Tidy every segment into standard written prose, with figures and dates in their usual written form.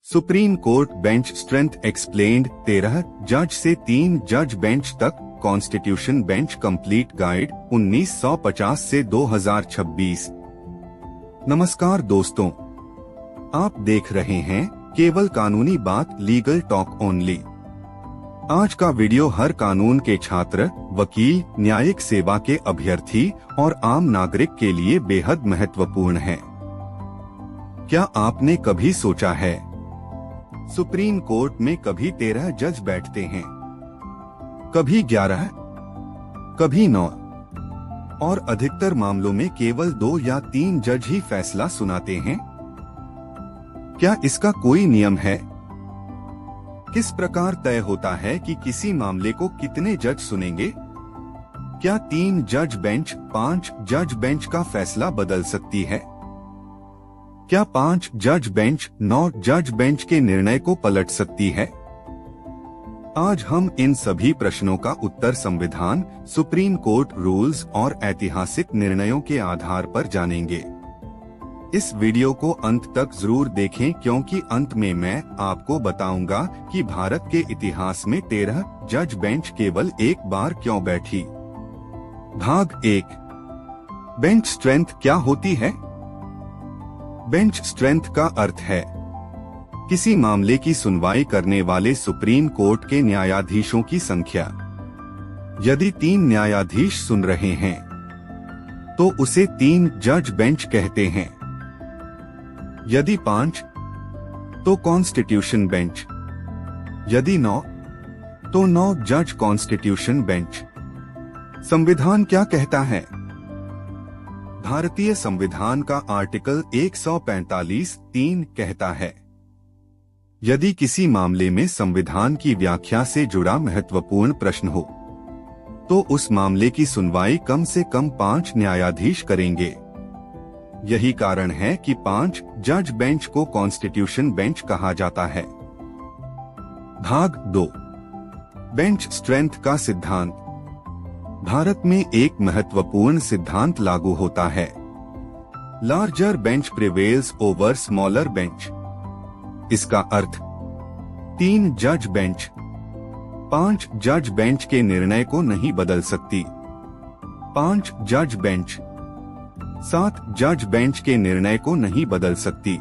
Supreme court bench strength explained 13 जज से 3 जज बेंच तक कॉन्स्टिट्यूशन बेंच कंप्लीट गाइड 1950 से 2026। नमस्कार दोस्तों, आप देख रहे हैं केवल कानूनी बात लीगल टॉक ओनली। आज का वीडियो हर कानून के छात्र, वकील, न्यायिक सेवा के अभ्यर्थी और आम नागरिक के लिए बेहद महत्वपूर्ण है। क्या आपने कभी सोचा है सुप्रीम कोर्ट में कभी 13 जज बैठते हैं, कभी 11, कभी 9 और अधिकतर मामलों में केवल 2 या 3 जज ही फैसला सुनाते हैं? क्या इसका कोई नियम है? किस प्रकार तय होता है कि किसी मामले को कितने जज सुनेंगे? क्या 3 जज बेंच 5 जज बेंच का फैसला बदल सकती है? क्या 5 जज बेंच 9 जज बेंच के निर्णय को पलट सकती है? आज हम इन सभी प्रश्नों का उत्तर संविधान, सुप्रीम कोर्ट रूल्स और ऐतिहासिक निर्णयों के आधार पर जानेंगे। इस वीडियो को अंत तक जरूर देखें, क्योंकि अंत में मैं आपको बताऊंगा कि भारत के इतिहास में 13 जज बेंच केवल एक बार क्यों बैठी। भाग 1, बेंच स्ट्रेंथ क्या होती है? बेंच स्ट्रेंथ का अर्थ है किसी मामले की सुनवाई करने वाले सुप्रीम कोर्ट के न्यायाधीशों की संख्या। यदि 3 न्यायाधीश सुन रहे हैं तो उसे 3 जज बेंच कहते हैं। यदि 5 तो कॉन्स्टिट्यूशन बेंच, यदि 9 तो 9 जज कॉन्स्टिट्यूशन बेंच। संविधान क्या कहता है? भारतीय संविधान का आर्टिकल 145(3) कहता है, यदि किसी मामले में संविधान की व्याख्या से जुड़ा महत्वपूर्ण प्रश्न हो तो उस मामले की सुनवाई कम से कम 5 न्यायाधीश करेंगे। यही कारण है कि 5 जज बेंच को कॉन्स्टिट्यूशन बेंच कहा जाता है। भाग 2, बेंच स्ट्रेंथ का सिद्धांत। भारत में एक महत्वपूर्ण सिद्धांत लागू होता है, larger bench prevails over smaller bench. इसका अर्थ 3 जज बेंच 5 जज बेंच के निर्णय को नहीं बदल सकती। 5 जज बेंच 7 जज बेंच के निर्णय को नहीं बदल सकती।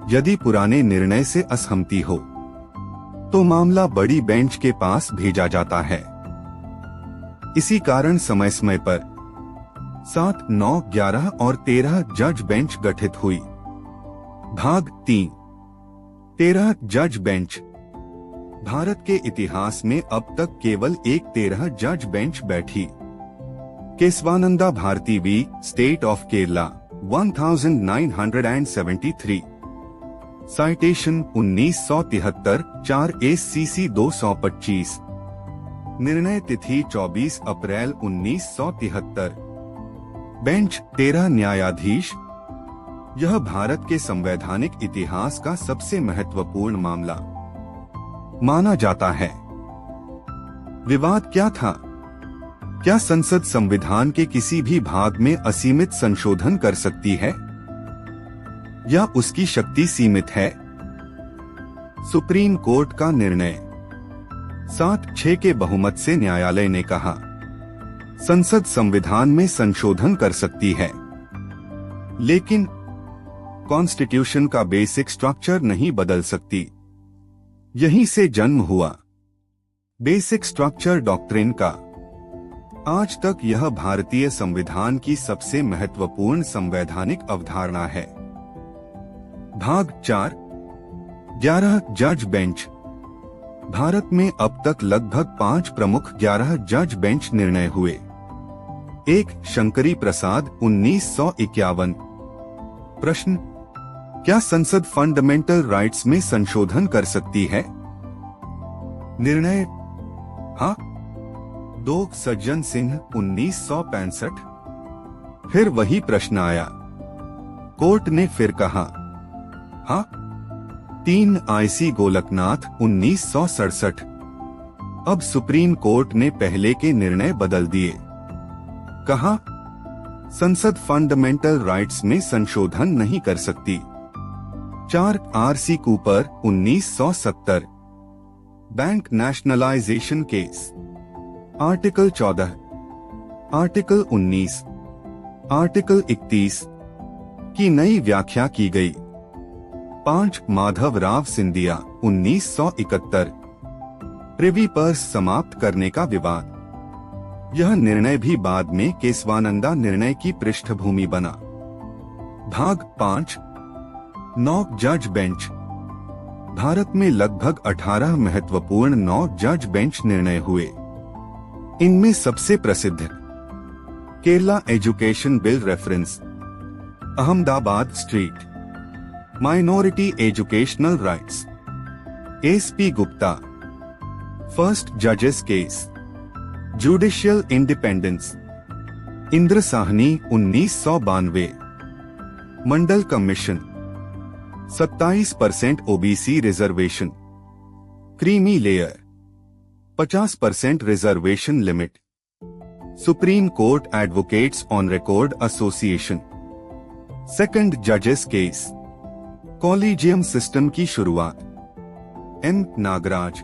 यदि पुराने निर्णय से असहमति हो तो मामला बड़ी बेंच के पास भेजा जाता है। इसी कारण समय समय पर 7, 9, 11 और 13 जज बेंच गठित हुई। भाग 3, 13 जज बेंच। भारत के इतिहास में अब तक केवल एक 13 जज बेंच बैठी। Kesavananda Bharati v state of Kerala 1973। Citation 1973 4 ACC 225। निर्णय तिथि 24 अप्रैल 1973। बेंच 13 न्यायाधीश। यह भारत के संवैधानिक इतिहास का सबसे महत्वपूर्ण मामला माना जाता है। विवाद क्या था? क्या संसद संविधान के किसी भी भाग में असीमित संशोधन कर सकती है या उसकी शक्ति सीमित है? सुप्रीम कोर्ट का निर्णय 7-6 के बहुमत से न्यायालय ने कहा, संसद संविधान में संशोधन कर सकती है, लेकिन कॉन्स्टिट्यूशन का बेसिक स्ट्रक्चर नहीं बदल सकती। यहीं से जन्म हुआ बेसिक स्ट्रक्चर डॉक्ट्रिन का। आज तक यह भारतीय संविधान की सबसे महत्वपूर्ण संवैधानिक अवधारणा है। भाग 4, 11 जज बेंच। भारत में अब तक लगभग 5 प्रमुख 11 जज बेंच निर्णय हुए। 1 शंकरी प्रसाद 1951। प्रश्न, क्या संसद फंडामेंटल राइट्स में संशोधन कर सकती है? निर्णय हाँ। 2 सज्जन सिंह 1965। फिर वही प्रश्न आया। कोर्ट ने फिर कहा हाँ। 3 IC गोलकनाथ 1967। अब सुप्रीम कोर्ट ने पहले के निर्णय बदल दिए। कहा, संसद फंडामेंटल राइट्स में संशोधन नहीं कर सकती। 4 RC Cooper 1970 bank nationalisation case. Article 14, article 19, article 31 की नई व्याख्या की गई। 5 माधव राव सिंधिया 1971 प्रिवी पर्स समाप्त करने का विवाद। यह निर्णय भी बाद में केशवानंदा निर्णय की पृष्ठभूमि बना। भाग 5 9 जज बेंच। भारत में लगभग 18 महत्वपूर्ण 9 जज बेंच निर्णय हुए। इनमें सबसे प्रसिद्ध Kerala education bill reference, Ahmedabad street, minority educational rights, SP Gupta, first जजेस case, judicial independence, Indra Sawhney 1992, Mandal commission, 27% OBC reservation, creamy layer, 50% reservation limit, supreme court advocates on record association, second जजेस केस, कॉलेजियम सिस्टम की शुरुआत, M Nagaraj,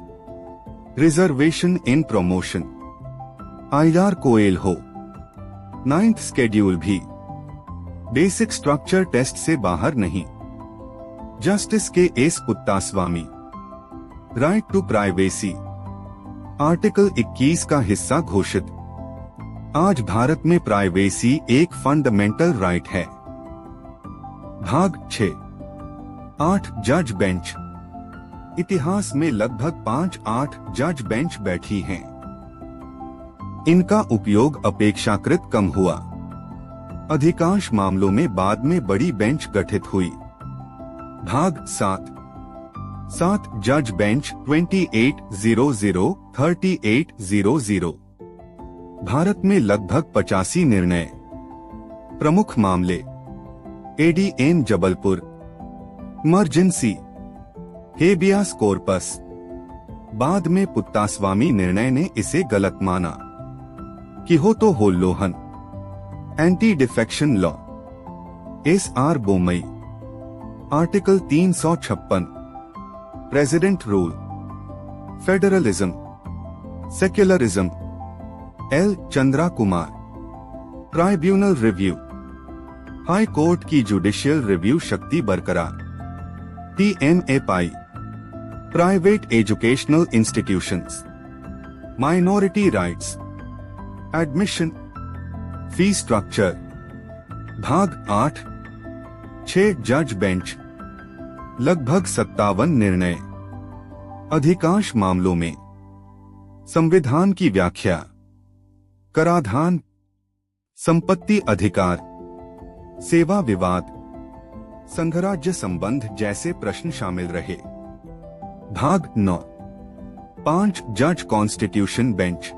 reservation in promotion, IR Coelho, 9th schedule भी, basic structure test से बाहर नहीं, justice K S Puttaswamy, right to privacy, article 21 का हिस्सा घोषित। आज भारत में प्राइवेसी एक फंडामेंटल राइट है। भाग 6 8 जज बेंच। इतिहास में लगभग 5-8 जज बेंच बैठी हैं। इनका उपयोग अपेक्षाकृत कम हुआ। अधिकांश मामलों में बाद में बड़ी बेंच गठित हुई। भाग 7 जज बेंच 2800 3800। भारत में लगभग 85 निर्णय। प्रमुख मामले ADM Jabalpur, emergency, habeas corpus. बाद में पुत्तास्वामी निर्णय ने इसे गलत माना। Kihoto Hollohan, anti defection law, SR Bommai, article 356, president rule, federalism, secularism, L Chandra Kumar, tribunal review, high court की जुडिशियल रिव्यू शक्ति बरकरार, TMA Pai, private educational institutions, minority rights, admission, fee structure. भाग 8 6 जज बेंच। लगभग 57 निर्णय। अधिकांश मामलों में संविधान की व्याख्या, कराधान, संपत्ति अधिकार, सेवा विवाद, संघराज्य संबंध जैसे प्रश्न शामिल रहे। भाग 9 5 जज कॉन्स्टिट्यूशन बेंच।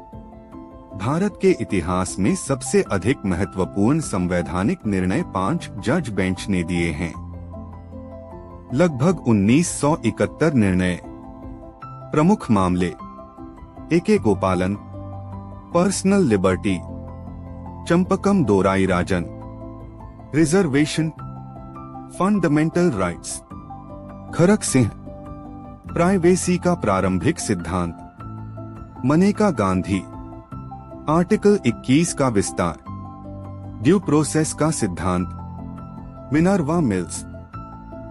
भारत के इतिहास में सबसे अधिक महत्वपूर्ण संवैधानिक निर्णय 5 जज बेंच ने दिए हैं। लगभग 1971 निर्णय। प्रमुख मामले AK Gopalan, personal liberty, Champakam Dorai Rajan, reservation, fundamental rights, Kharak Singh, privacy का प्रारंभिक सिद्धांत, मनेका गांधी, आर्टिकल 21 का विस्तार, ड्यू प्रोसेस का सिद्धांत, मिनर्वा मिल्स,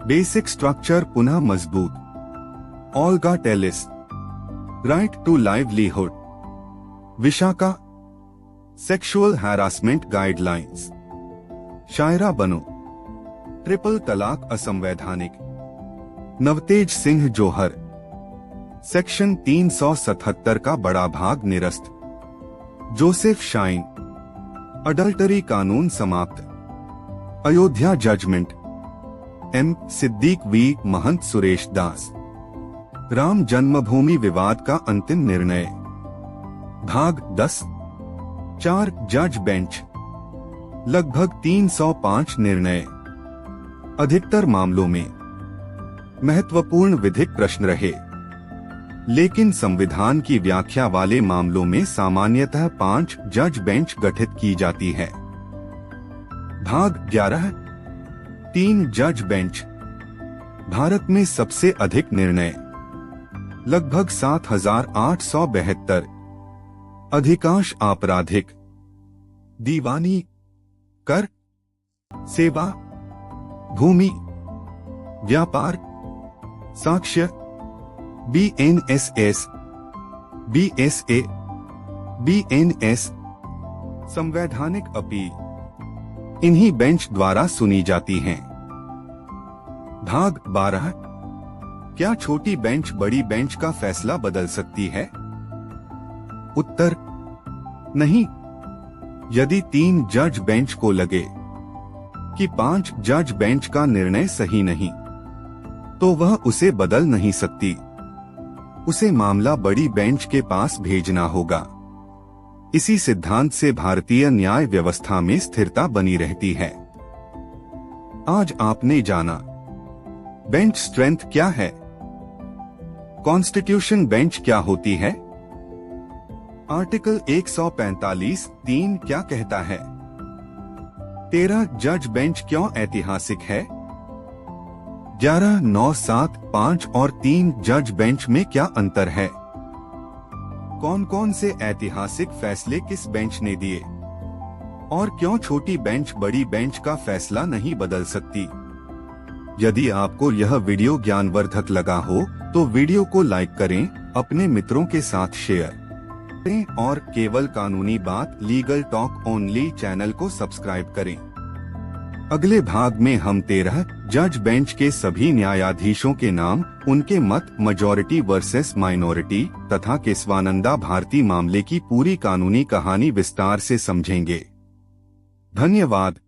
बेसिक स्ट्रक्चर पुनः मजबूत, Olga Tellis, right to livelihood, Vishakha, sexual harassment guidelines, Shayara Bano, triple तलाक असंवैधानिक, नवतेज सिंह जोहर, सेक्शन 377 का बड़ा भाग निरस्त, जोसेफ शाइन, अडल्टरी कानून समाप्त, Ayodhya judgment, M Siddiq V Mahant Suresh Das, Ram Janmabhoomi विवाद का अंतिम निर्णय। भाग 10 4 जज बेंच। लगभग 305 निर्णय। अधिकतर मामलों में महत्वपूर्ण विधिक प्रश्न रहे, लेकिन संविधान की व्याख्या वाले मामलों में सामान्यतः 5 जज बेंच गठित की जाती है। भाग 11 3 जज बेंच। भारत में सबसे अधिक निर्णय लगभग 7,872। अधिकांश आपराधिक, दीवानी, कर, सेवा, भूमि, व्यापार, साक्ष्य, BNSS, BSA, BNS, संवैधानिक अपील इन्हीं बेंच द्वारा सुनी जाती हैं। भाग 12। क्या छोटी बेंच बड़ी बेंच का फैसला बदल सकती है? उत्तर नहीं। यदि 3 जज बेंच को लगे कि 5 जज बेंच का निर्णय सही नहीं, तो वह उसे बदल नहीं सकती। उसे मामला बड़ी बेंच के पास भेजना होगा। इसी सिद्धांत से भारतीय न्याय व्यवस्था में स्थिरता बनी रहती है। आज आपने जाना बेंच स्ट्रेंथ क्या है, कॉन्स्टिट्यूशन बेंच क्या होती है, आर्टिकल 145(3) क्या कहता है, 13 जज बेंच क्यों ऐतिहासिक है, 11, 9, 7, 5 और 3 जज बेंच में क्या अंतर है, कौन कौन से ऐतिहासिक फैसले किस बेंच ने दिए, और क्यों छोटी बेंच बड़ी बेंच का फैसला नहीं बदल सकती। यदि आपको यह वीडियो ज्ञानवर्धक लगा हो तो वीडियो को लाइक करें, अपने मित्रों के साथ शेयर करें और केवल कानूनी बात लीगल टॉक ओनली चैनल को सब्सक्राइब करें। अगले भाग में हम 13 जज बेंच के सभी न्यायाधीशों के नाम, उनके मत, मेजॉरिटी वर्सेस माइनॉरिटी तथा केशवानंदा भारती मामले की पूरी कानूनी कहानी विस्तार से समझेंगे। धन्यवाद।